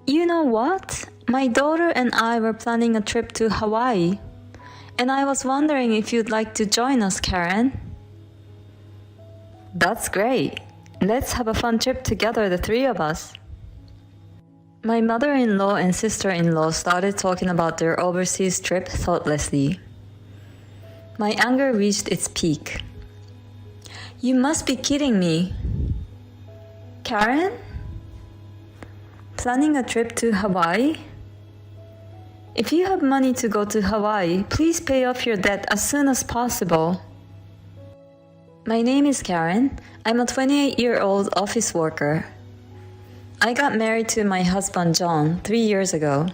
You know what? My daughter and I were planning a trip to Hawaii, and I was wondering if you'd like to join us, Karen. That's great. Let's have a fun trip together, the three of us. My mother-in-law and sister-in-law started talking about their overseas trip thoughtlessly. My anger reached its peak. You must be kidding me. Karen? Planning a trip to Hawaii? If you have money to go to Hawaii, please pay off your debt as soon as possible. My name is Karen. I'm a 28-year-old office worker. I got married to my husband John 3 years ago.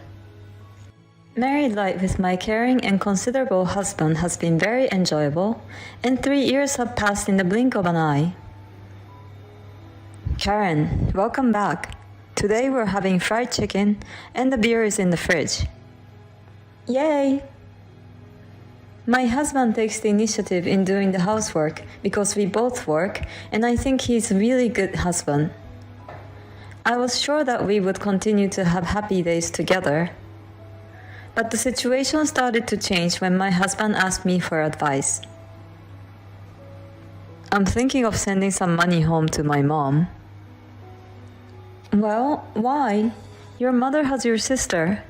Married life with my caring and considerable husband has been very enjoyable, and 3 years have passed in the blink of an eye. Karen, welcome back. Today we're having fried chicken, and the beer is in the fridge. Yay! My husband takes the initiative in doing the housework because we both work, and I think he's a really good husband. I was sure that we would continue to have happy days together. But the situation started to change when my husband asked me for advice. I'm thinking of sending some money home to my mom. Well, why? Your mother has your sister.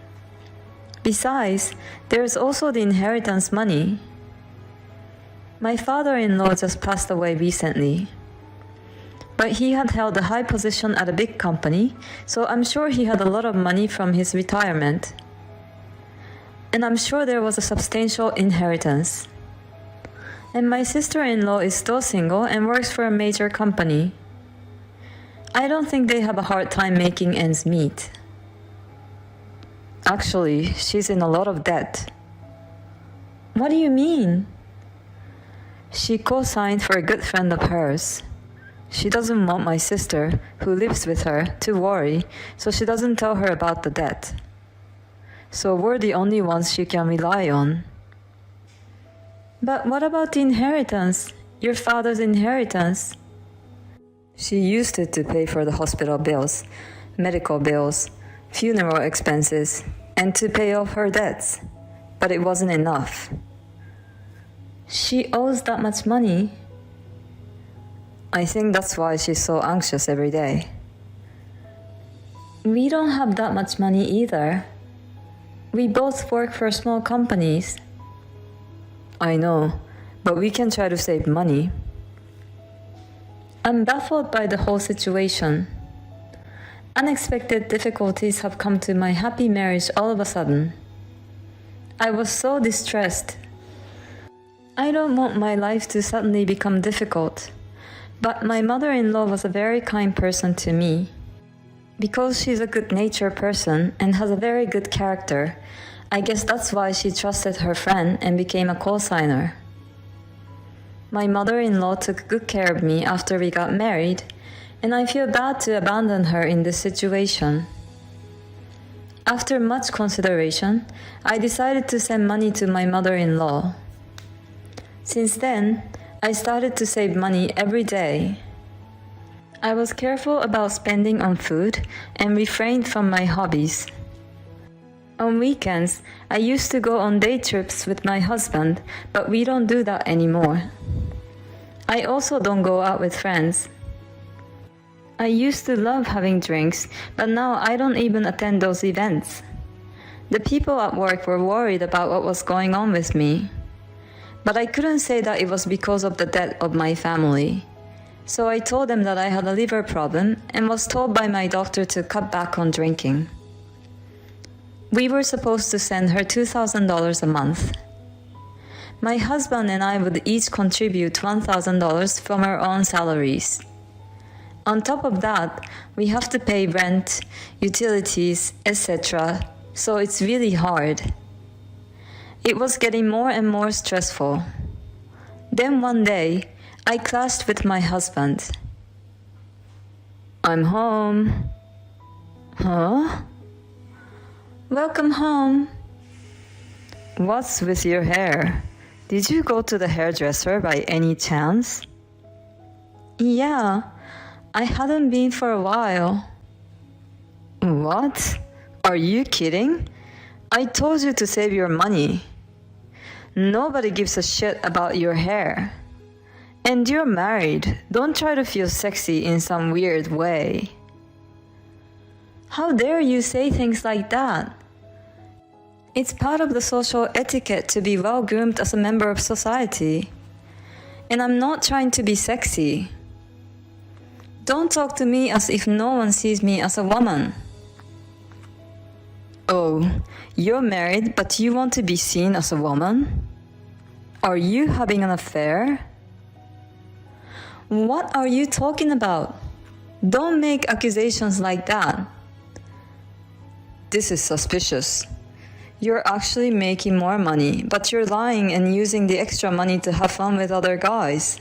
Besides, there's also the inheritance money. My father-in-law just passed away recently. But he had held a high position at a big company, so I'm sure he had a lot of money from his retirement. And I'm sure there was a substantial inheritance. And my sister-in-law is still single and works for a major company. I don't think they have a hard time making ends meet. Actually, she's in a lot of debt. What do you mean? She co-signed for a good friend of hers. She doesn't want my sister, who lives with her, to worry, so she doesn't tell her about the debt. So we're the only ones she can rely on. But what about the inheritance? Your father's inheritance? She used it to pay for the hospital bills, medical bills, funeral expenses, and to pay off her debts. But it wasn't enough. She owes that much money? I think that's why she's so anxious every day. We don't have that much money either. We both work for small companies. I know, but we can try to save money. I'm baffled by the whole situation. Unexpected difficulties have come to my happy marriage all of a sudden. I was so distressed. I don't want my life to suddenly become difficult. But my mother-in-law was a very kind person to me. Because she's a good-natured person and has a very good character, I guess that's why she trusted her friend and became a co-signer. My mother-in-law took good care of me after we got married, and I feel bad to abandon her in this situation. After much consideration, I decided to send money to my mother-in-law. Since then, I started to save money every day. I was careful about spending on food and refrained from my hobbies. On weekends, I used to go on day trips with my husband, but we don't do that anymore. I also don't go out with friends. I used to love having drinks, but now I don't even attend those events. The people at work were worried about what was going on with me. But I couldn't say that it was because of the death of my family. So I told them that I had a liver problem and was told by my doctor to cut back on drinking. We were supposed to send her $2,000 a month. My husband and I would each contribute $1,000 from our own salaries. On top of that, we have to pay rent, utilities, etc., so it's really hard. It was getting more and more stressful. Then one day, I clashed with my husband. I'm home. Huh? Welcome home. What's with your hair? Did you go to the hairdresser by any chance? Yeah, I hadn't been for a while. What? Are you kidding? I told you to save your money. Nobody gives a shit about your hair. And you're married. Don't try to feel sexy in some weird way. How dare you say things like that? It's part of the social etiquette to be well groomed as a member of society. And I'm not trying to be sexy. Don't talk to me as if no one sees me as a woman. Oh, you're married but you want to be seen as a woman? Are you having an affair? What are you talking about? Don't make accusations like that. This is suspicious. You're actually making more money, but you're lying and using the extra money to have fun with other guys.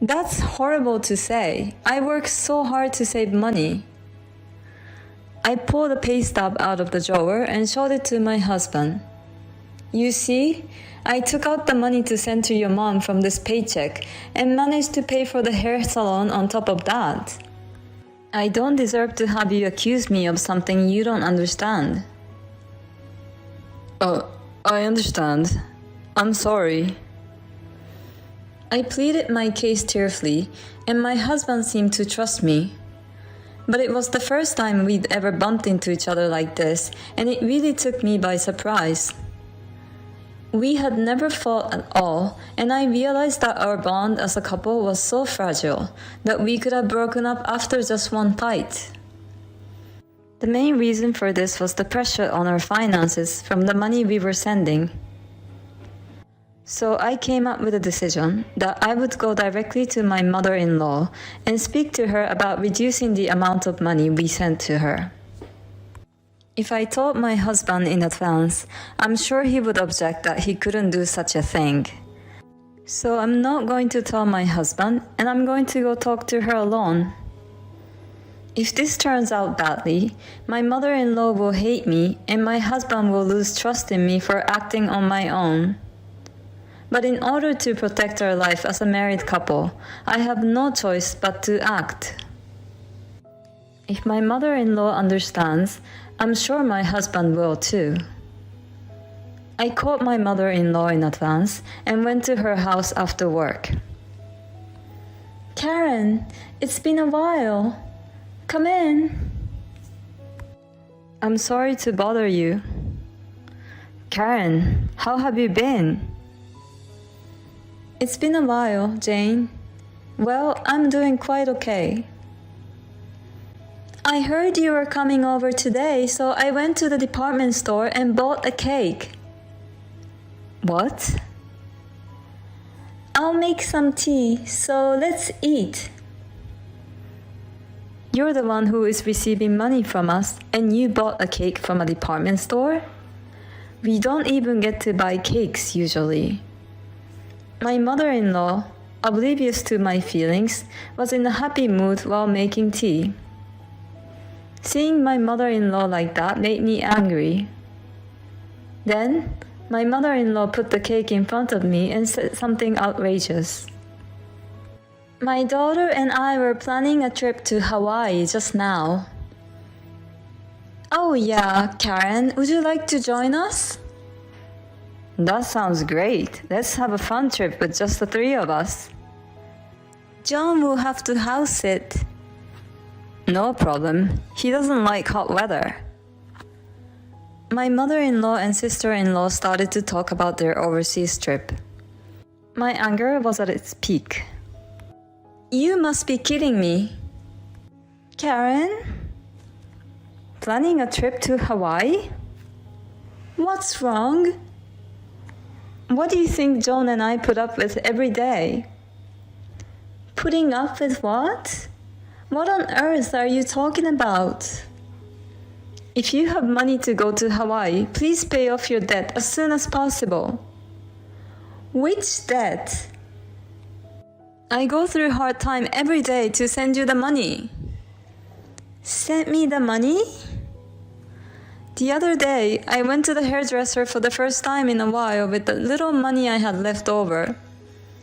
That's horrible to say. I work so hard to save money. I pulled a pay stub out of the drawer and showed it to my husband. You see, I took out the money to send to your mom from this paycheck and managed to pay for the hair salon on top of that. I don't deserve to have you accuse me of something you don't understand. Oh, I understand. I'm sorry. I pleaded my case tearfully, and my husband seemed to trust me. But it was the first time we'd ever bumped into each other like this, and it really took me by surprise. We had never fought at all, and I realized that our bond as a couple was so fragile that we could have broken up after just one fight. The main reason for this was the pressure on our finances from the money we were sending. So I came up with a decision that I would go directly to my mother-in-law and speak to her about reducing the amount of money we sent to her. If I told my husband in advance, I'm sure he would object that he couldn't do such a thing. So I'm not going to tell my husband, and I'm going to go talk to her alone. If this turns out badly, my mother-in-law will hate me and my husband will lose trust in me for acting on my own. But in order to protect our life as a married couple, I have no choice but to act. If my mother-in-law understands, I'm sure my husband will too. I called my mother-in-law in advance and went to her house after work. Karen, it's been a while. Come in. I'm sorry to bother you. Karen, how have you been? It's been a while, Jane. Well, I'm doing quite okay. I heard you were coming over today, so I went to the department store and bought a cake. What? I'll make some tea, so let's eat. You're the one who is receiving money from us, and you bought a cake from a department store? We don't even get to buy cakes usually. My mother-in-law, oblivious to my feelings, was in a happy mood while making tea. Seeing my mother-in-law like that made me angry. Then, my mother-in-law put the cake in front of me and said something outrageous. My daughter and I were planning a trip to Hawaii just now. Oh yeah, Karen, would you like to join us? That sounds great. Let's have a fun trip with just the three of us. John will have to house sit. No problem. He doesn't like hot weather. My mother-in-law and sister-in-law started to talk about their overseas trip. My anger was at its peak. You must be kidding me. Karen? Planning a trip to Hawaii? What's wrong? What do you think John and I put up with every day? Putting up with what? What on earth are you talking about? If you have money to go to Hawaii, please pay off your debt as soon as possible. Which debt? I go through a hard time every day to send you the money. Send me the money? The other day, I went to the hairdresser for the first time in a while with the little money I had left over.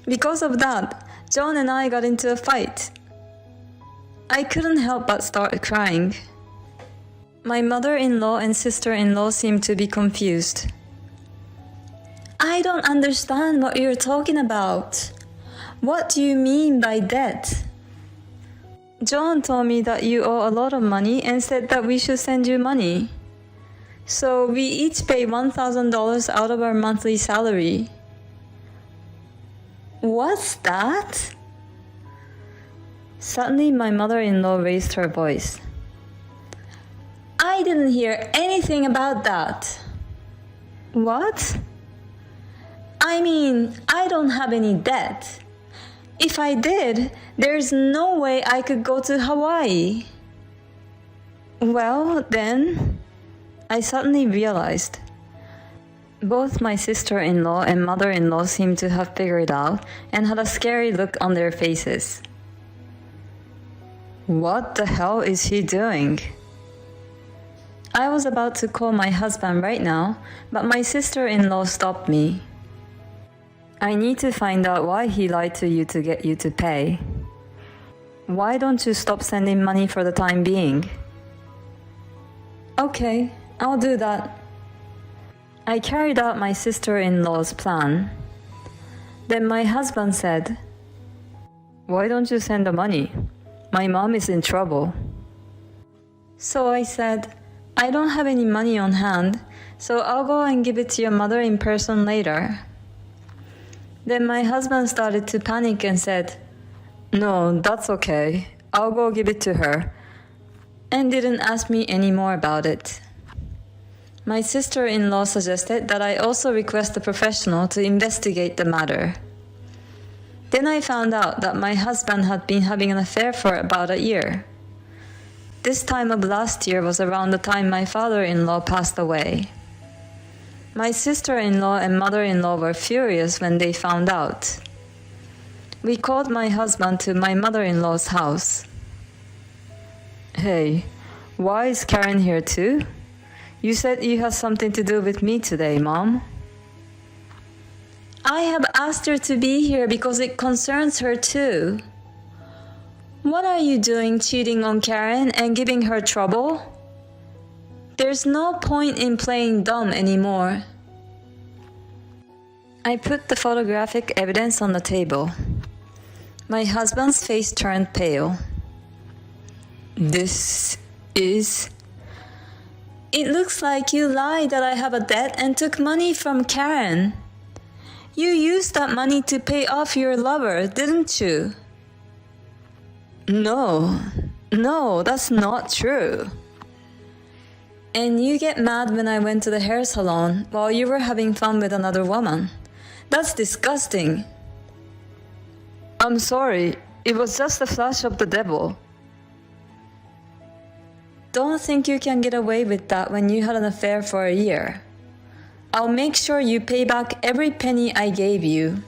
Because of that, John and I got into a fight. I couldn't help but start crying. My mother-in-law and sister-in-law seemed to be confused. I don't understand what you're talking about. What do you mean by debt? John told me that you owe a lot of money and said that we should send you money. So we each pay $1,000 out of our monthly salary. What's that? Suddenly, my mother-in-law raised her voice. I didn't hear anything about that. What? I mean, I don't have any debt. If I did, there's no way I could go to Hawaii. Well, then, I suddenly realized. Both my sister-in-law and mother-in-law seemed to have figured out and had a scary look on their faces. What the hell is he doing? I was about to call my husband right now, but my sister-in-law stopped me. I need to find out why he lied to you to get you to pay. Why don't you stop sending money for the time being? Okay, I'll do that. I carried out my sister-in-law's plan. Then my husband said, Why don't you send the money? My mom is in trouble. So I said, I don't have any money on hand, so I'll go and give it to your mother in person later. Then my husband started to panic and said, No, that's okay. I'll go give it to her. And didn't ask me any more about it. My sister-in-law suggested that I also request a professional to investigate the matter. Then I found out that my husband had been having an affair for about a year. This time of last year was around the time my father-in-law passed away. My sister-in-law and mother-in-law were furious when they found out. We called my husband to my mother-in-law's house. Hey, why is Karen here too? You said you had something to do with me today, Mom. I have asked her to be here because it concerns her too. What are you doing cheating on Karen and giving her trouble? There's no point in playing dumb anymore. I put the photographic evidence on the table. My husband's face turned pale. This is... It looks like you lied that I have a debt and took money from Karen. You used that money to pay off your lover, didn't you? No, that's not true. And you get mad when I went to the hair salon while you were having fun with another woman. That's disgusting. I'm sorry, it was just a flash of the devil. Don't think you can get away with that when you had an affair for a year. I'll make sure you pay back every penny I gave you.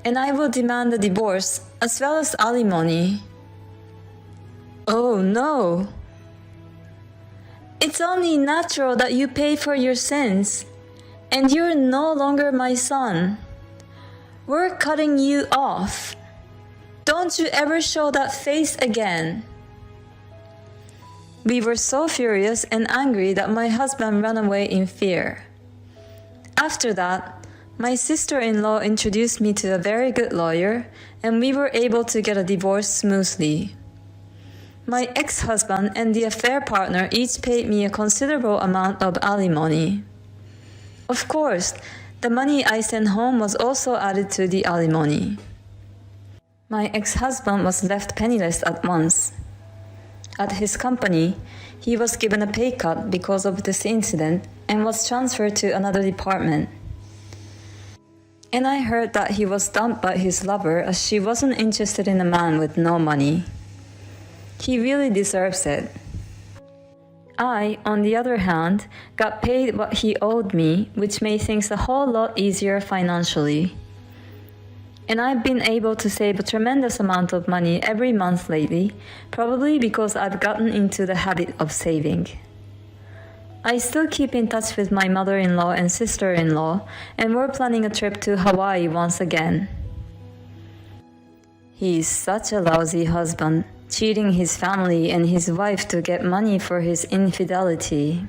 And I will demand a divorce as well as alimony. Oh no. It's only natural that you pay for your sins. And you're no longer my son. We're cutting you off. Don't you ever show that face again. We were so furious and angry that my husband ran away in fear. After that, my sister-in-law introduced me to a very good lawyer, and we were able to get a divorce smoothly. My ex-husband and the affair partner each paid me a considerable amount of alimony. Of course, the money I sent home was also added to the alimony. My ex-husband was left penniless at once. At his company, he was given a pay cut because of this incident and was transferred to another department. And I heard that he was dumped by his lover as she wasn't interested in a man with no money. He really deserves it. I, on the other hand, got paid what he owed me, which made things a whole lot easier financially. And I've been able to save a tremendous amount of money every month lately, probably because I've gotten into the habit of saving. I still keep in touch with my mother-in-law and sister-in-law, and we're planning a trip to Hawaii once again. He's such a lousy husband, cheating his family and his wife to get money for his infidelity.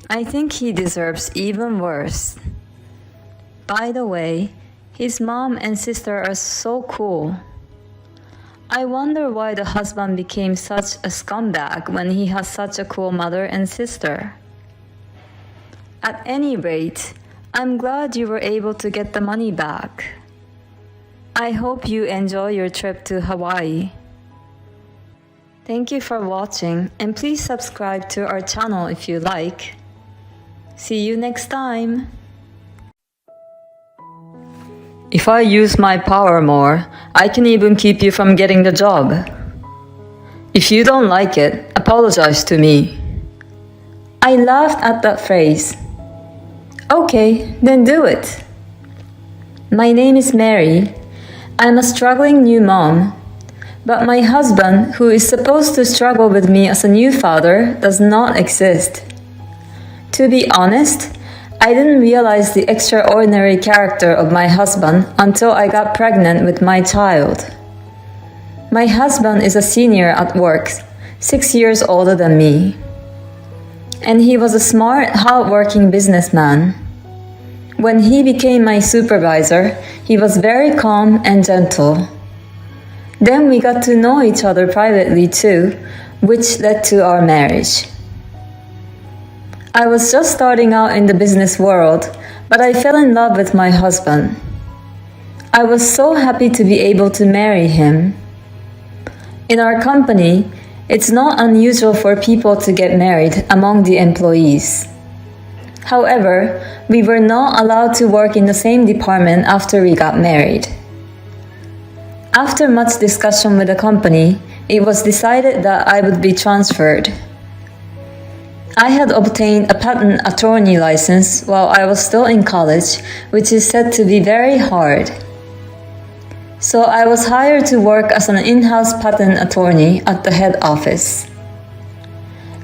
I think he deserves even worse. By the way, his mom and sister are so cool. I wonder why the husband became such a scumbag when he has such a cool mother and sister. At any rate, I'm glad you were able to get the money back. I hope you enjoy your trip to Hawaii. Thank you for watching, and please subscribe to our channel if you like. See you next time! If I use my power more, I can even keep you from getting the job. If you don't like it, apologize to me. I laughed at that phrase. Okay, then do it. My name is Mary. I'm a struggling new mom. But my husband, who is supposed to struggle with me as a new father, does not exist. To be honest, I didn't realize the extraordinary character of my husband until I got pregnant with my child. My husband is a senior at work, 6 years older than me. And he was a smart, hard-working businessman. When he became my supervisor, he was very calm and gentle. Then we got to know each other privately too, which led to our marriage. I was just starting out in the business world, but I fell in love with my husband. I was so happy to be able to marry him. In our company, it's not unusual for people to get married among the employees. However, we were not allowed to work in the same department after we got married. After much discussion with the company, it was decided that I would be transferred. I had obtained a patent attorney license while I was still in college, which is said to be very hard. So I was hired to work as an in-house patent attorney at the head office.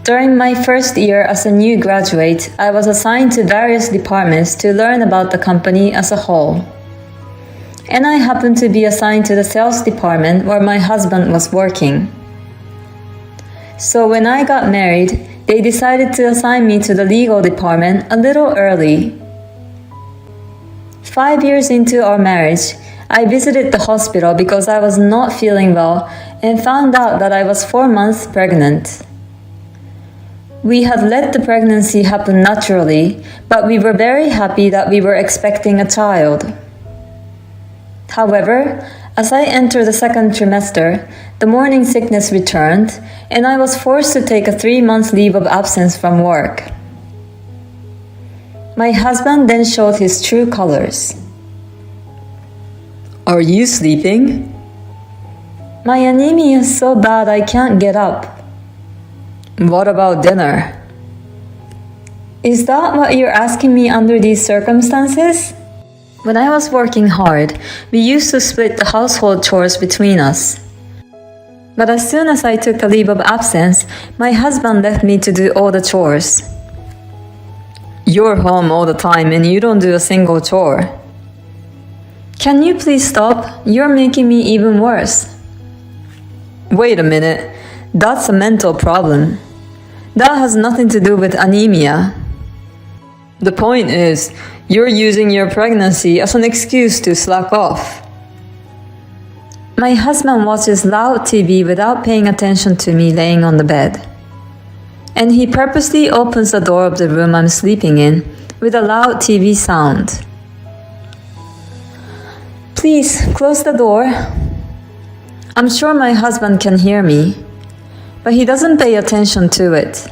During my first year as a new graduate, I was assigned to various departments to learn about the company as a whole. And I happened to be assigned to the sales department where my husband was working. So when I got married, they decided to assign me to the legal department a little early. 5 years into our marriage, I visited the hospital because I was not feeling well and found out that I was 4 months pregnant. We had let the pregnancy happen naturally, but we were very happy that we were expecting a child. However, as I entered the second trimester, the morning sickness returned, and I was forced to take a 3-month leave of absence from work. My husband then showed his true colors. Are you sleeping? My anemia is so bad I can't get up. What about dinner? Is that what you're asking me under these circumstances? When I was working hard, we used to split the household chores between us. But as soon as I took a leave of absence, my husband left me to do all the chores. You're home all the time and you don't do a single chore. Can you please stop? You're making me even worse. Wait a minute, that's a mental problem. That has nothing to do with anemia. The point is, you're using your pregnancy as an excuse to slack off. My husband watches loud TV without paying attention to me laying on the bed. And he purposely opens the door of the room I'm sleeping in with a loud TV sound. Please, close the door. I'm sure my husband can hear me, but he doesn't pay attention to it.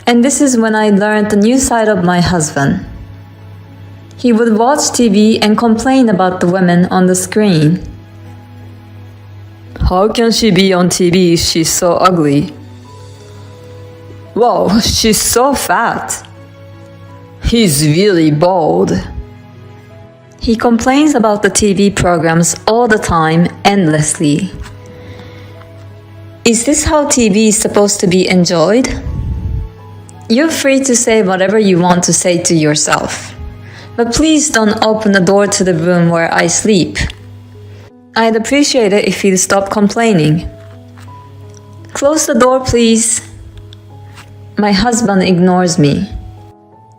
And this is when I learned the new side of my husband. He would watch TV and complain about the women on the screen. How can she be on TV? She's so ugly. Whoa, she's so fat. He's really bald. He complains about the TV programs all the time, endlessly. Is this how TV is supposed to be enjoyed? You're free to say whatever you want to say to yourself. But please don't open the door to the room where I sleep. I'd appreciate it if you'd stop complaining. Close the door, please. My husband ignores me.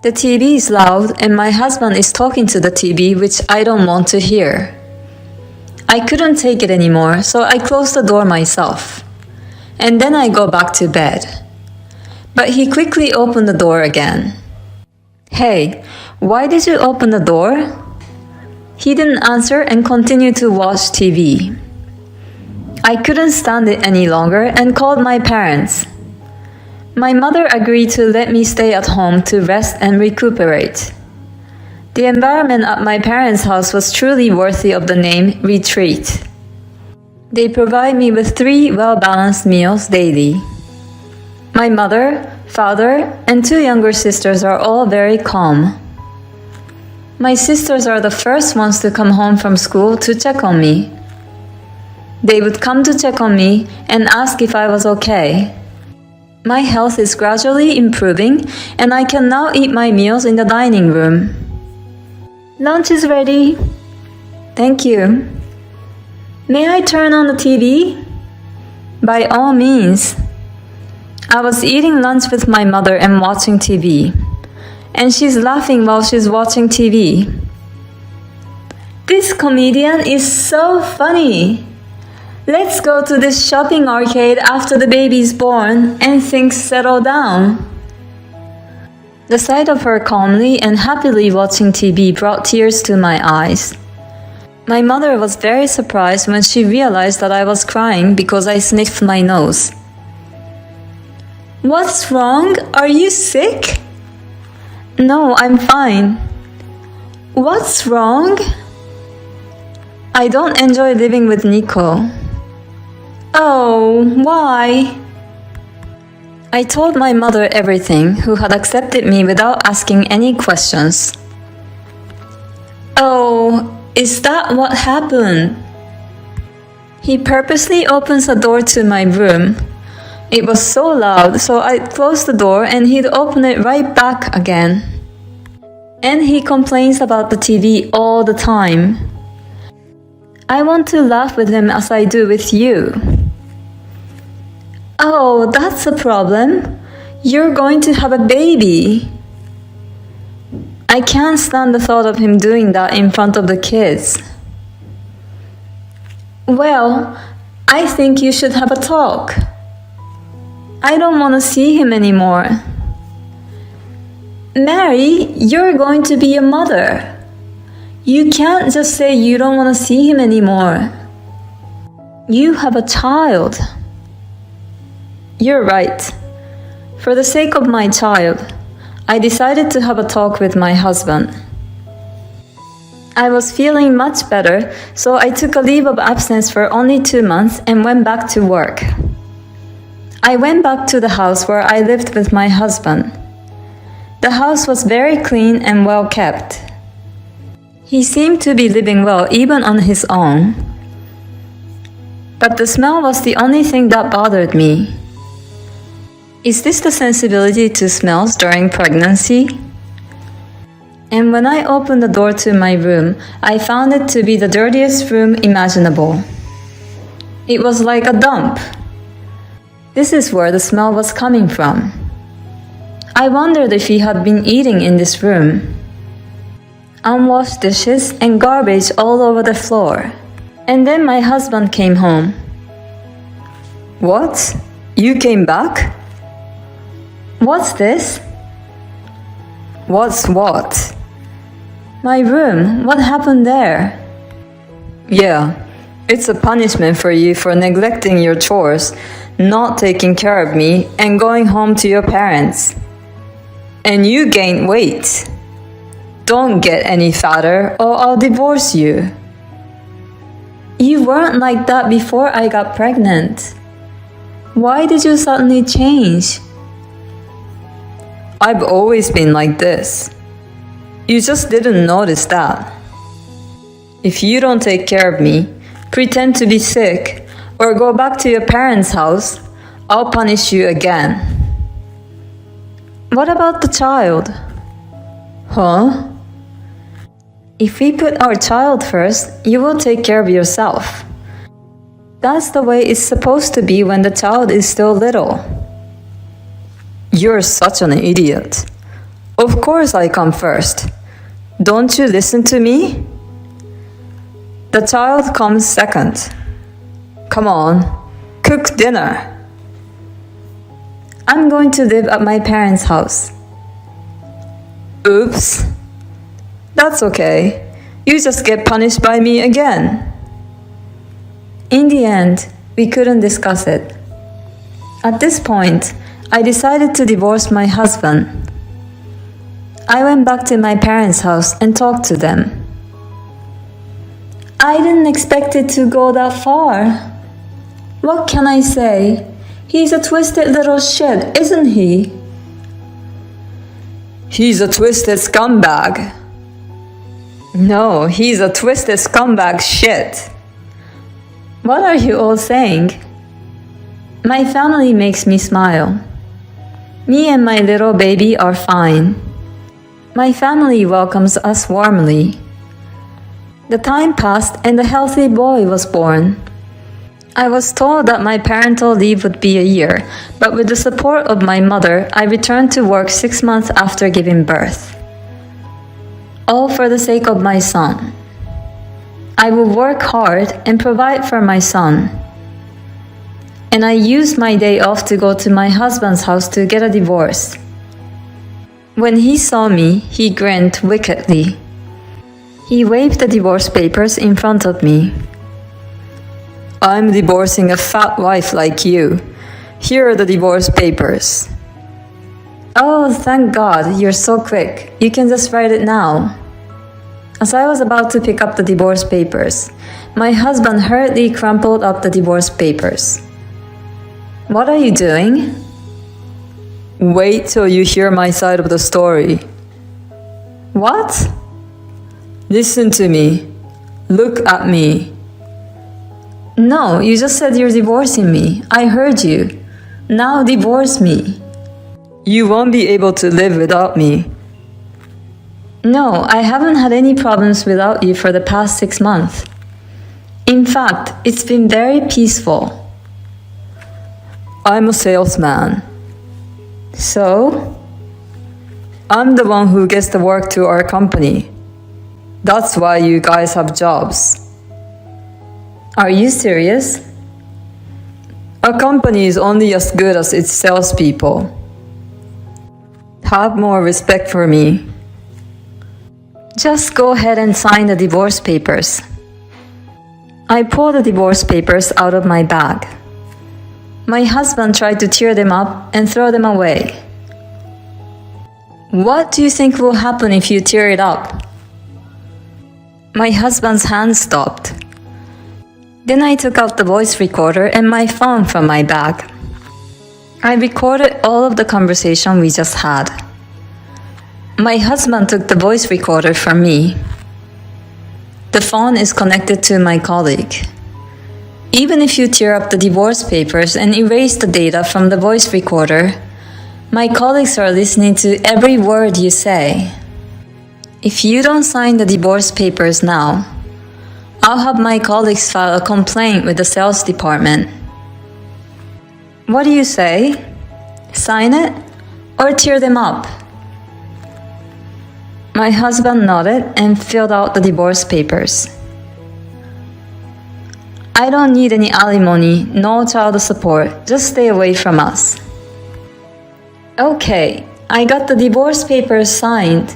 The TV is loud and my husband is talking to the TV, which I don't want to hear. I couldn't take it anymore, so I closed the door myself. And then I go back to bed. But he quickly opened the door again. Hey, why did you open the door? He didn't answer and continued to watch TV. I couldn't stand it any longer and called my parents. My mother agreed to let me stay at home to rest and recuperate. The environment at my parents' house was truly worthy of the name retreat. They provide me with 3 well-balanced meals daily. My mother, father, and 2 younger sisters are all very calm. My sisters are the first ones to come home from school to check on me. They would come to check on me and ask if I was okay. My health is gradually improving and I can now eat my meals in the dining room. Lunch is ready. Thank you. May I turn on the TV? By all means. I was eating lunch with my mother and watching TV. And she's laughing while she's watching TV. This comedian is so funny. Let's go to this shopping arcade after the baby's born and things settle down. The sight of her calmly and happily watching TV brought tears to my eyes. My mother was very surprised when she realized that I was crying because I sniffed my nose. What's wrong? Are you sick? No, I'm fine. What's wrong? I don't enjoy living with Nico. Oh, why? I told my mother everything, who had accepted me without asking any questions. Oh, is that what happened? He purposely opens the door to my room. It was so loud, so I closed the door and he'd open it right back again. And he complains about the TV all the time. I want to laugh with him as I do with you. Oh, that's a problem. You're going to have a baby. I can't stand the thought of him doing that in front of the kids. Well, I think you should have a talk. I don't want to see him anymore. Mary, you're going to be a mother. You can't just say you don't want to see him anymore. You have a child. You're right. For the sake of my child, I decided to have a talk with my husband. I was feeling much better, so I took a leave of absence for only 2 months and went back to work. I went back to the house where I lived with my husband. The house was very clean and well kept. He seemed to be living well even on his own. But the smell was the only thing that bothered me. Is this the sensibility to smells during pregnancy? And when I opened the door to my room, I found it to be the dirtiest room imaginable. It was like a dump. This is where the smell was coming from. I wondered if he had been eating in this room. Unwashed dishes and garbage all over the floor. And then my husband came home. What? You came back? What's this? What's what? My room. What happened there? Yeah, it's a punishment for you for neglecting your chores, not taking care of me, and going home to your parents. And you gained weight. Don't get any fatter or I'll divorce you. You weren't like that before I got pregnant. Why did you suddenly change? I've always been like this. You just didn't notice that. If you don't take care of me, pretend to be sick, or go back to your parents' house, I'll punish you again. What about the child? Huh? If we put our child first, you will take care of yourself. That's the way it's supposed to be when the child is still little. You're such an idiot. Of course I come first. Don't you listen to me? The child comes second. Come on, cook dinner. I'm going to live at my parents' house. Oops. That's okay. You just get punished by me again. In the end, we couldn't discuss it. At this point, I decided to divorce my husband. I went back to my parents' house and talked to them. I didn't expect it to go that far. What can I say? He's a twisted little shit, isn't he? He's a twisted scumbag. No, he's a twisted scumbag shit. What are you all saying? My family makes me smile. Me and my little baby are fine. My family welcomes us warmly. The time passed and a healthy boy was born. I was told that my parental leave would be a year, but with the support of my mother, I returned to work 6 months after giving birth. All for the sake of my son. I will work hard and provide for my son. And I used my day off to go to my husband's house to get a divorce. When he saw me, he grinned wickedly. He waved the divorce papers in front of me. I'm divorcing a fat wife like you. Here are the divorce papers. Oh, thank God, you're so quick. You can just write it now. As I was about to pick up the divorce papers, my husband hurriedly crumpled up the divorce papers. What are you doing? Wait till you hear my side of the story. What? Listen to me. Look at me. No, you just said you're divorcing me. I heard you. Now divorce me. You won't be able to live without me. No, I haven't had any problems without you for the past 6 months. In fact, it's been very peaceful. I'm a salesman. So? I'm the one who gets the work to our company. That's why you guys have jobs. Are you serious? A company is only as good as its salespeople. Have more respect for me. Just go ahead and sign the divorce papers. I pulled the divorce papers out of my bag. My husband tried to tear them up and throw them away. What do you think will happen if you tear it up? My husband's hand stopped. Then I took out the voice recorder and my phone from my bag. I recorded all of the conversation we just had. My husband took the voice recorder from me. The phone is connected to my colleague. Even if you tear up the divorce papers and erase the data from the voice recorder, my colleagues are listening to every word you say. If you don't sign the divorce papers now, I'll have my colleagues file a complaint with the sales department. What do you say? Sign it or tear them up? My husband nodded and filled out the divorce papers. I don't need any alimony, no child support, just stay away from us. Okay, I got the divorce papers signed.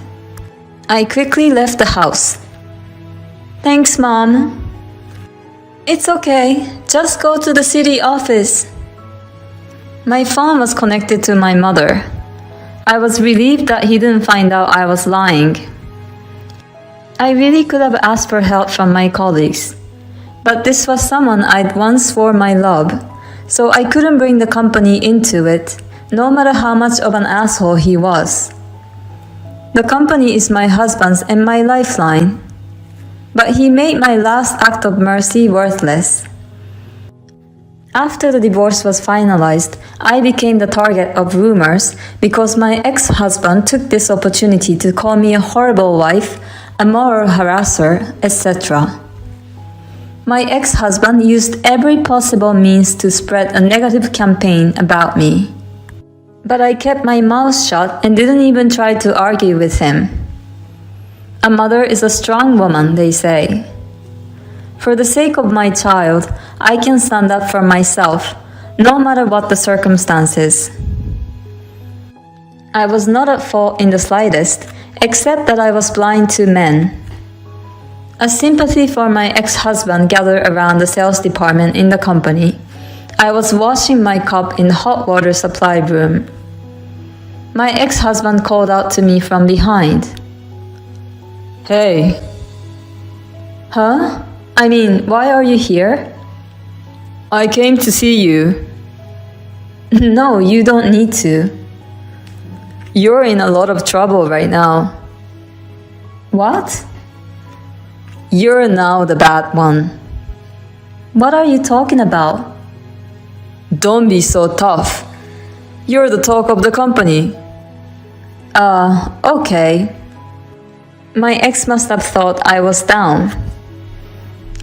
I quickly left the house. Thanks, Mom. It's okay, just go to the city office. My phone was connected to my mother. I was relieved that he didn't find out I was lying. I really could have asked for help from my colleagues, but this was someone I'd once swore my love, so I couldn't bring the company into it, no matter how much of an asshole he was. The company is my husband's and my lifeline, but he made my last act of mercy worthless. After the divorce was finalized, I became the target of rumors because my ex-husband took this opportunity to call me a horrible wife, a moral harasser, etc. My ex-husband used every possible means to spread a negative campaign about me. But I kept my mouth shut and didn't even try to argue with him. A mother is a strong woman, they say. For the sake of my child, I can stand up for myself, no matter what the circumstances. I was not at fault in the slightest, except that I was blind to men. As sympathy for my ex-husband gathered around the sales department in the company, I was washing my cup in the hot water supply room. My ex-husband called out to me from behind. "Hey." "Huh? I mean, why are you here?" "I came to see you." "No, you don't need to." "You're in a lot of trouble right now." "What?" "You're now the bad one." "What are you talking about?" "Don't be so tough. You're the talk of the company." Okay." My ex must have thought I was down.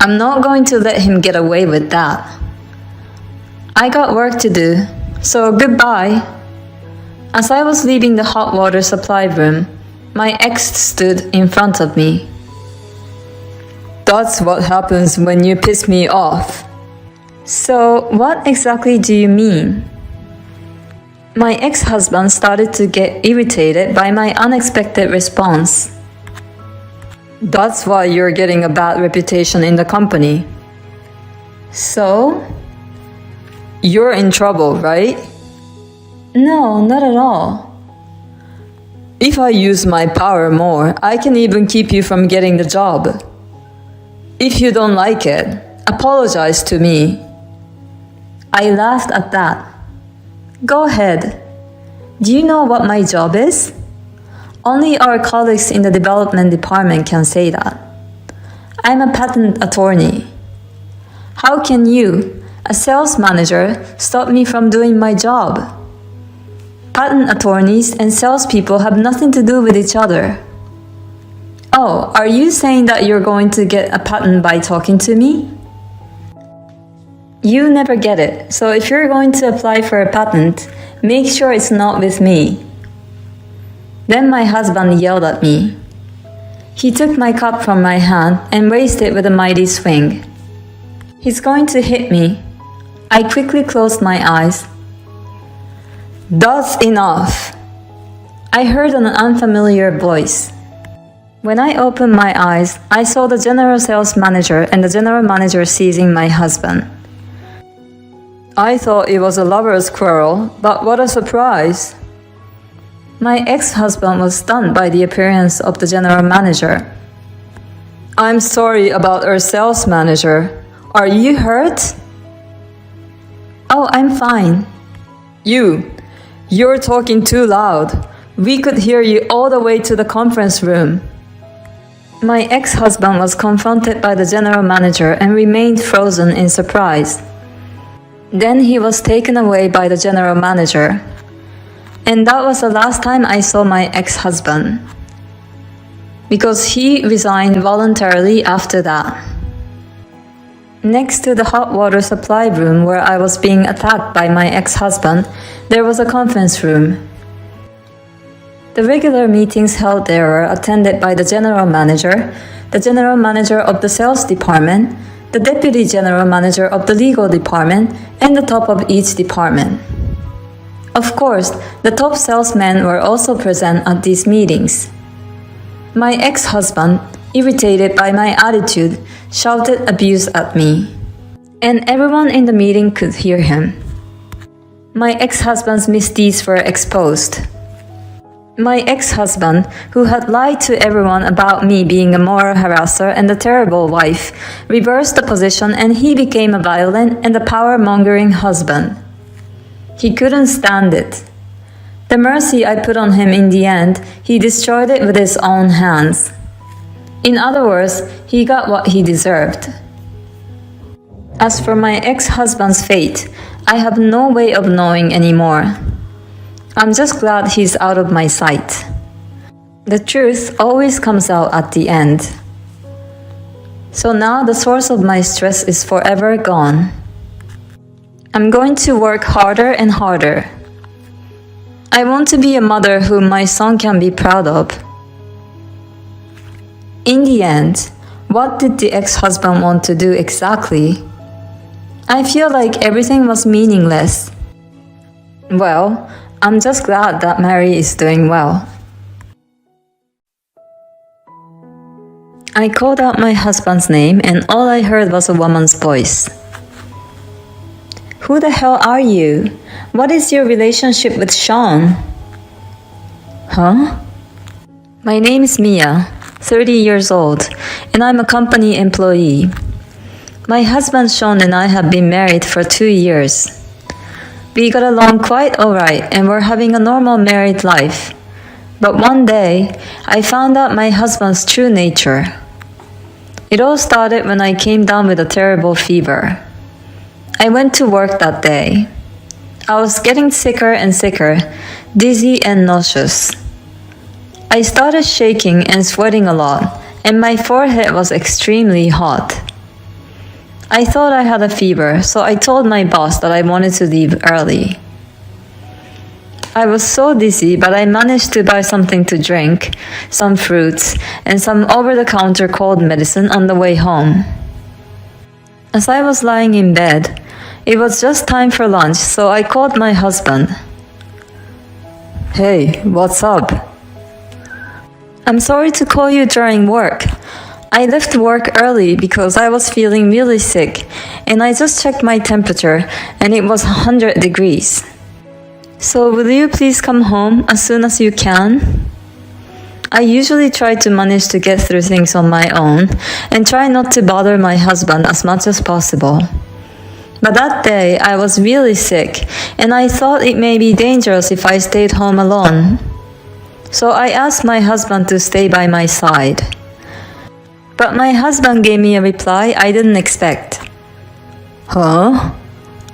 I'm not going to let him get away with that. I got work to do, so goodbye. As I was leaving the hot water supply room, my ex stood in front of me. "That's what happens when you piss me off." "So, what exactly do you mean?" My ex-husband started to get irritated by my unexpected response. "That's why you're getting a bad reputation in the company." "So?" "You're in trouble, right?" "No, not at all." "If I use my power more, I can even keep you from getting the job. If you don't like it, apologize to me." I laughed at that. "Go ahead. Do you know what my job is?" "Only our colleagues in the development department can say that." "I'm a patent attorney." "How can you, a sales manager, stop me from doing my job?" "Patent attorneys and salespeople have nothing to do with each other." "Oh, are you saying that you're going to get a patent by talking to me?" You never get it, so if you're going to apply for a patent, make sure it's not with me. Then my husband yelled at me. He took my cup from my hand and raised it with a mighty swing. He's going to hit me. I quickly closed my eyes. "That's enough." I heard an unfamiliar voice. When I opened my eyes, I saw the general sales manager and the general manager seizing my husband. I thought it was a lover's quarrel, but what a surprise. My ex-husband was stunned by the appearance of the general manager. "I'm sorry about our sales manager. Are you hurt?" "Oh, I'm fine." You're talking too loud. We could hear you all the way to the conference room." My ex-husband was confronted by the general manager and remained frozen in surprise. Then he was taken away by the general manager. And that was the last time I saw my ex-husband, because he resigned voluntarily after that. Next to the hot water supply room where I was being attacked by my ex-husband, there was a conference room. The regular meetings held there were attended by the general manager of the sales department, the deputy general manager of the legal department, and the top of each department. Of course, the top salesmen were also present at these meetings. My ex-husband, irritated by my attitude, shouted abuse at me, and everyone in the meeting could hear him. My ex-husband's misdeeds were exposed. My ex-husband, who had lied to everyone about me being a moral harasser and a terrible wife, reversed the position and he became a violent and a power-mongering husband. He couldn't stand it. The mercy I put on him in the end, he destroyed it with his own hands. In other words, he got what he deserved. As for my ex-husband's fate, I have no way of knowing anymore. I'm just glad he's out of my sight. The truth always comes out at the end. So now the source of my stress is forever gone. I'm going to work harder and harder. I want to be a mother whom my son can be proud of. In the end, what did the ex-husband want to do exactly? I feel like everything was meaningless. Well, I'm just glad that Mary is doing well. I called out my husband's name and all I heard was a woman's voice. Who the hell are you? What is your relationship with Sean? Huh? My name is Mia, 30 years old, and I'm a company employee. My husband Sean and I have been married for 2 years. We got along quite alright and we're having a normal married life. But one day, I found out my husband's true nature. It all started when I came down with a terrible fever. I went to work that day. I was getting sicker and sicker, dizzy and nauseous. I started shaking and sweating a lot, and my forehead was extremely hot. I thought I had a fever, so I told my boss that I wanted to leave early. I was so dizzy, but I managed to buy something to drink, some fruits, and some over-the-counter cold medicine on the way home. As I was lying in bed, it was just time for lunch, so I called my husband. Hey, what's up? I'm sorry to call you during work. I left work early because I was feeling really sick, and I just checked my temperature, and it was 100 degrees. So will you please come home as soon as you can? I usually try to manage to get through things on my own and try not to bother my husband as much as possible. But that day I was really sick and I thought it may be dangerous if I stayed home alone. So I asked my husband to stay by my side. But my husband gave me a reply I didn't expect. Huh?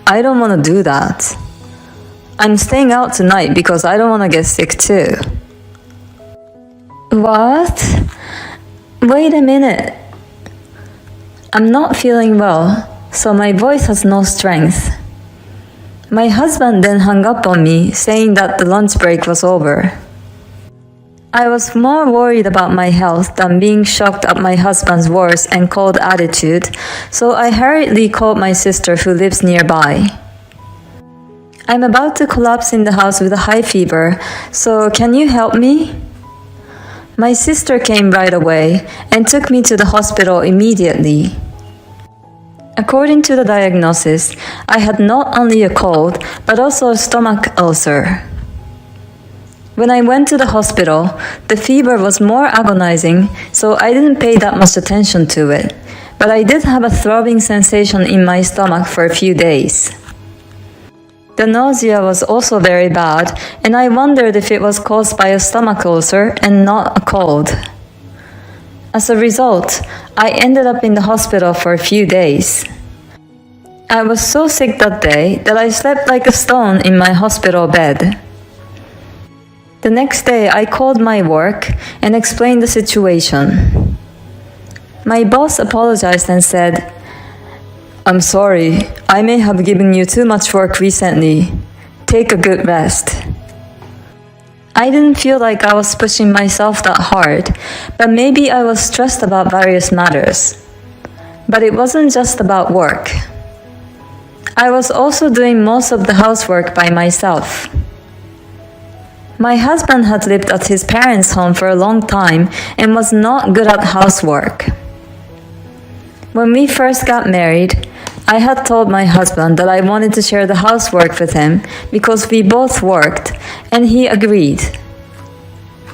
I don't want to do that. I'm staying out tonight because I don't want to get sick too. What? Wait a minute. I'm not feeling well, so my voice has no strength. My husband then hung up on me, saying that the lunch break was over. I was more worried about my health than being shocked at my husband's words and cold attitude, so I hurriedly called my sister who lives nearby. I'm about to collapse in the house with a high fever, so can you help me? My sister came right away and took me to the hospital immediately. According to the diagnosis, I had not only a cold, but also a stomach ulcer. When I went to the hospital, the fever was more agonizing, so I didn't pay that much attention to it, but I did have a throbbing sensation in my stomach for a few days. The nausea was also very bad, and I wondered if it was caused by a stomach ulcer and not a cold. As a result, I ended up in the hospital for a few days. I was so sick that day that I slept like a stone in my hospital bed. The next day, I called my work and explained the situation. My boss apologized and said, I'm sorry, I may have given you too much work recently. Take a good rest. I didn't feel like I was pushing myself that hard, but maybe I was stressed about various matters. But it wasn't just about work. I was also doing most of the housework by myself. My husband had lived at his parents' home for a long time and was not good at housework. When we first got married, I had told my husband that I wanted to share the housework with him because we both worked, and he agreed.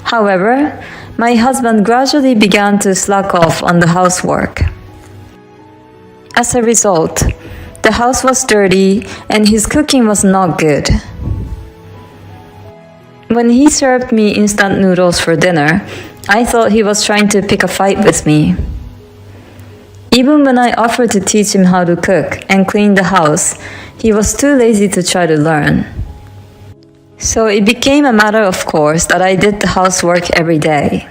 However, my husband gradually began to slack off on the housework. As a result, the house was dirty and his cooking was not good. When he served me instant noodles for dinner, I thought he was trying to pick a fight with me. Even when I offered to teach him how to cook and clean the house, he was too lazy to try to learn. So it became a matter of course that I did the housework every day.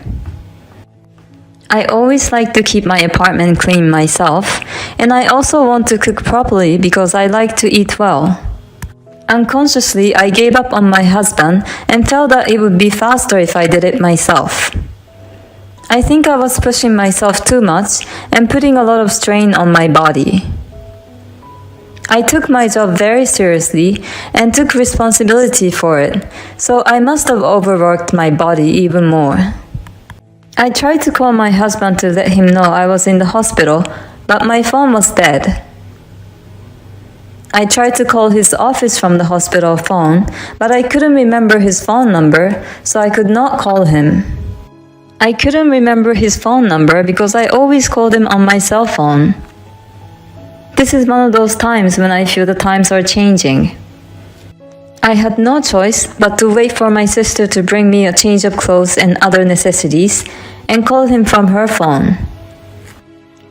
I always like to keep my apartment clean myself, and I also want to cook properly because I like to eat well. Unconsciously, I gave up on my husband and felt that it would be faster if I did it myself. I think I was pushing myself too much and putting a lot of strain on my body. I took my job very seriously and took responsibility for it, so I must have overworked my body even more. I tried to call my husband to let him know I was in the hospital, but my phone was dead. I tried to call his office from the hospital phone, but I couldn't remember his phone number, so I could not call him. I couldn't remember his phone number because I always called him on my cell phone. This is one of those times when I feel the times are changing. I had no choice but to wait for my sister to bring me a change of clothes and other necessities and call him from her phone.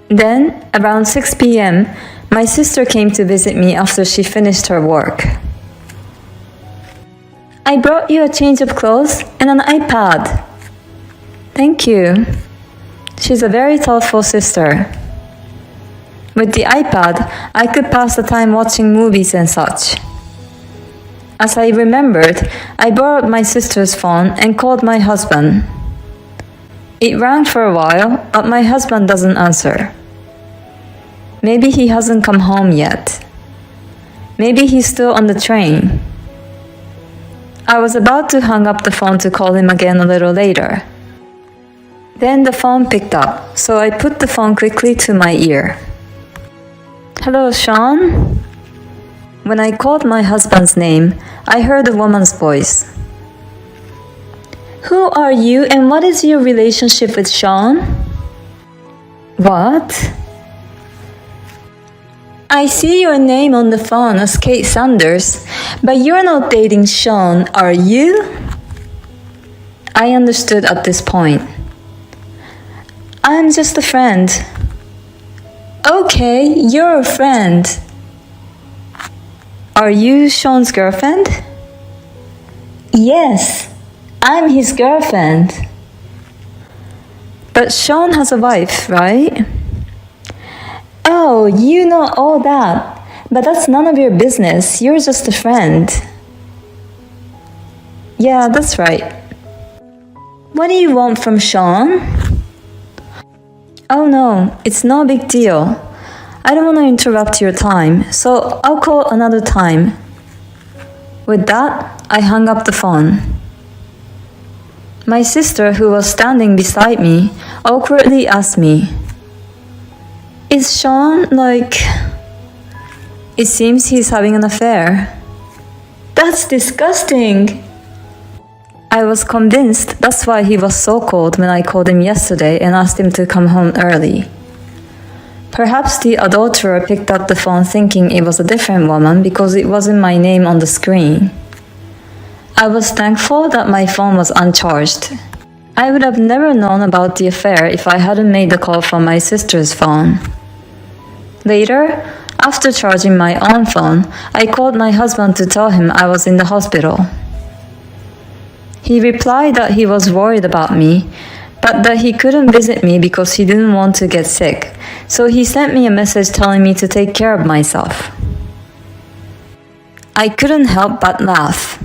Then, around 6 p.m., my sister came to visit me after she finished her work. I brought you a change of clothes and an iPad. Thank you. She's a very thoughtful sister. With the iPad, I could pass the time watching movies and such. As I remembered, I borrowed my sister's phone and called my husband. It rang for a while, but my husband doesn't answer. Maybe he hasn't come home yet. Maybe he's still on the train. I was about to hang up the phone to call him again a little later. Then the phone picked up, so I put the phone quickly to my ear. Hello, Sean? When I called my husband's name, I heard a woman's voice. Who are you and what is your relationship with Sean? What? I see your name on the phone as Kate Sanders, but you're not dating Sean, are you? I understood at this point. I'm just a friend. Okay, you're a friend. Are you Sean's girlfriend? Yes, I'm his girlfriend. But Sean has a wife, right? Oh, you know all that. But that's none of your business. You're just a friend. Yeah, that's right. What do you want from Sean? Oh no, it's no big deal. I don't want to interrupt your time, so I'll call another time. With that, I hung up the phone. My sister, who was standing beside me, awkwardly asked me, Is Sean like... It seems he's having an affair. That's disgusting! I was convinced that's why he was so cold when I called him yesterday and asked him to come home early. Perhaps the adulterer picked up the phone thinking it was a different woman because it wasn't my name on the screen. I was thankful that my phone was uncharged. I would have never known about the affair if I hadn't made the call from my sister's phone. Later, after charging my own phone, I called my husband to tell him I was in the hospital. He replied that he was worried about me, but that he couldn't visit me because he didn't want to get sick, so he sent me a message telling me to take care of myself. I couldn't help but laugh.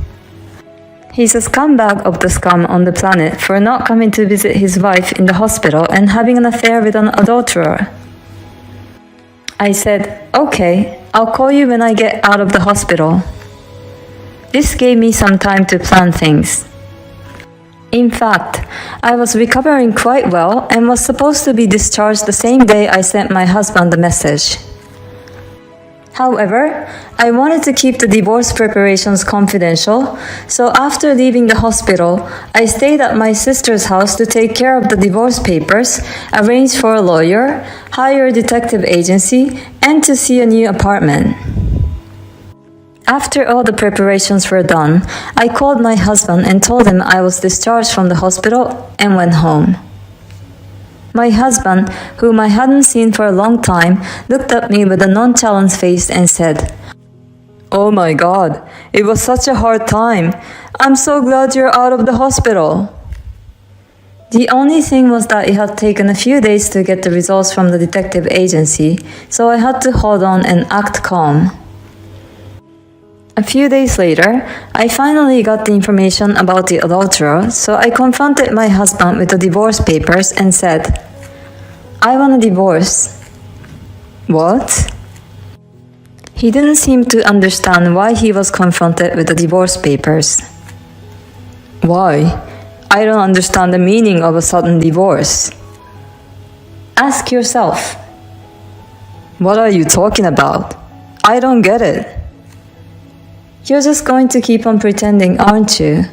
He's a scumbag of the scum on the planet for not coming to visit his wife in the hospital and having an affair with an adulterer. I said, okay, I'll call you when I get out of the hospital. This gave me some time to plan things. In fact, I was recovering quite well and was supposed to be discharged the same day I sent my husband the message. However, I wanted to keep the divorce preparations confidential, so after leaving the hospital, I stayed at my sister's house to take care of the divorce papers, arrange for a lawyer, hire a detective agency, and to see a new apartment. After all the preparations were done, I called my husband and told him I was discharged from the hospital and went home. My husband, whom I hadn't seen for a long time, looked at me with a nonchalant face and said, "Oh my God, it was such a hard time. I'm so glad you're out of the hospital." The only thing was that it had taken a few days to get the results from the detective agency, so I had to hold on and act calm. A few days later, I finally got the information about the adulterer, so I confronted my husband with the divorce papers and said, "I want a divorce." "What?" He didn't seem to understand why he was confronted with the divorce papers. "Why? I don't understand the meaning of a sudden divorce." "Ask yourself." "What are you talking about? I don't get it." "You're just going to keep on pretending, aren't you?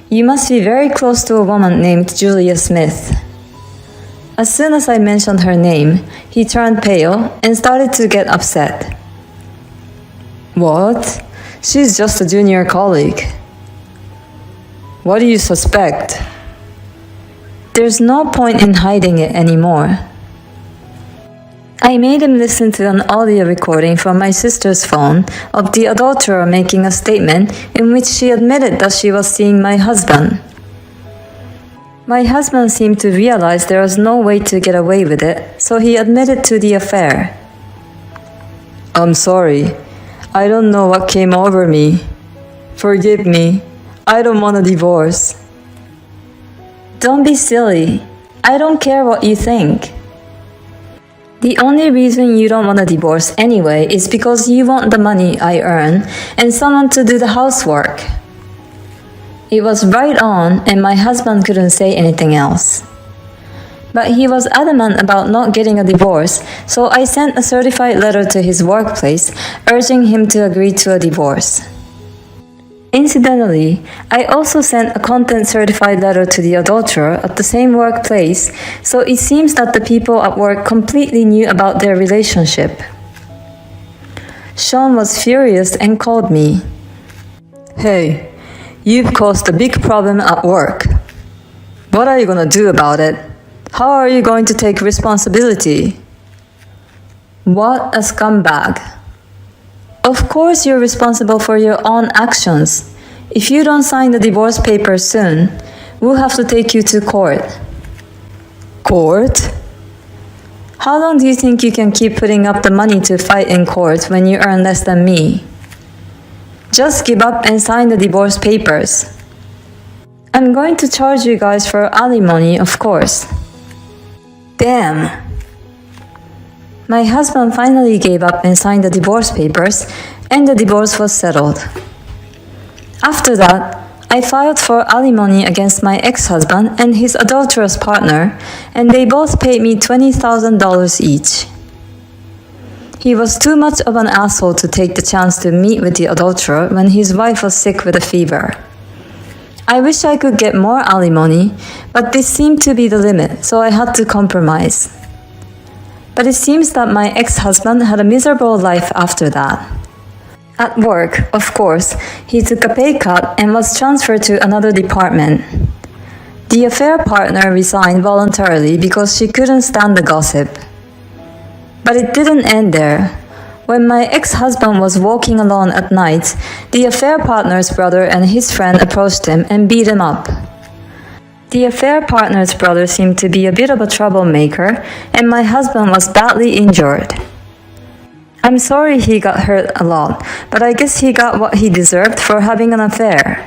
You must be very close to a woman named Julia Smith." As soon as I mentioned her name, he turned pale and started to get upset. "What? She's just a junior colleague." "What do you suspect?" There's no point in hiding it anymore. I made him listen to an audio recording from my sister's phone of the adulterer making a statement in which she admitted that she was seeing my husband. My husband seemed to realize there was no way to get away with it, so he admitted to the affair. "I'm sorry. I don't know what came over me. Forgive me. I don't want a divorce." "Don't be silly. I don't care what you think. The only reason you don't want a divorce anyway is because you want the money I earn and someone to do the housework." It was right on, and my husband couldn't say anything else. But he was adamant about not getting a divorce, so I sent a certified letter to his workplace urging him to agree to a divorce. Incidentally, I also sent a content certified letter to the adulterer at the same workplace, so it seems that the people at work completely knew about their relationship. Sean was furious and called me. "Hey, you've caused a big problem at work. What are you gonna do about it? How are you going to take responsibility?" What a scumbag. Of course you're responsible for your own actions. If you don't sign the divorce papers soon, we'll have to take you to court. Court? How long do you think you can keep putting up the money to fight in court when you earn less than me? Just give up and sign the divorce papers. I'm going to charge you guys for alimony, of course. Damn. My husband finally gave up and signed the divorce papers, and the divorce was settled. After that, I filed for alimony against my ex-husband and his adulterous partner, and they both paid me $20,000 each. He was too much of an asshole to take the chance to meet with the adulterer when his wife was sick with a fever. I wish I could get more alimony, but this seemed to be the limit, so I had to compromise. But it seems that my ex-husband had a miserable life after that. At work, of course, he took a pay cut and was transferred to another department. The affair partner resigned voluntarily because she couldn't stand the gossip. But it didn't end there. When my ex-husband was walking alone at night, the affair partner's brother and his friend approached him and beat him up. The affair partner's brother seemed to be a bit of a troublemaker, and my husband was badly injured. I'm sorry he got hurt a lot, but I guess he got what he deserved for having an affair.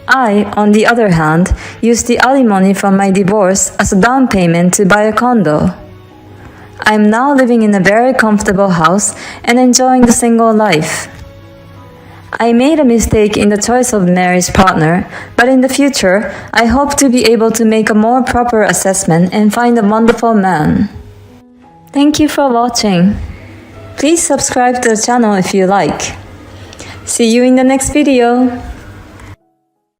I, on the other hand, used the alimony from my divorce as a down payment to buy a condo. I'm now living in a very comfortable house and enjoying the single life. I made a mistake in the choice of marriage partner, but in the future, I hope to be able to make a more proper assessment and find a wonderful man. Thank you for watching. Please subscribe to the channel if you like. See you in the next video.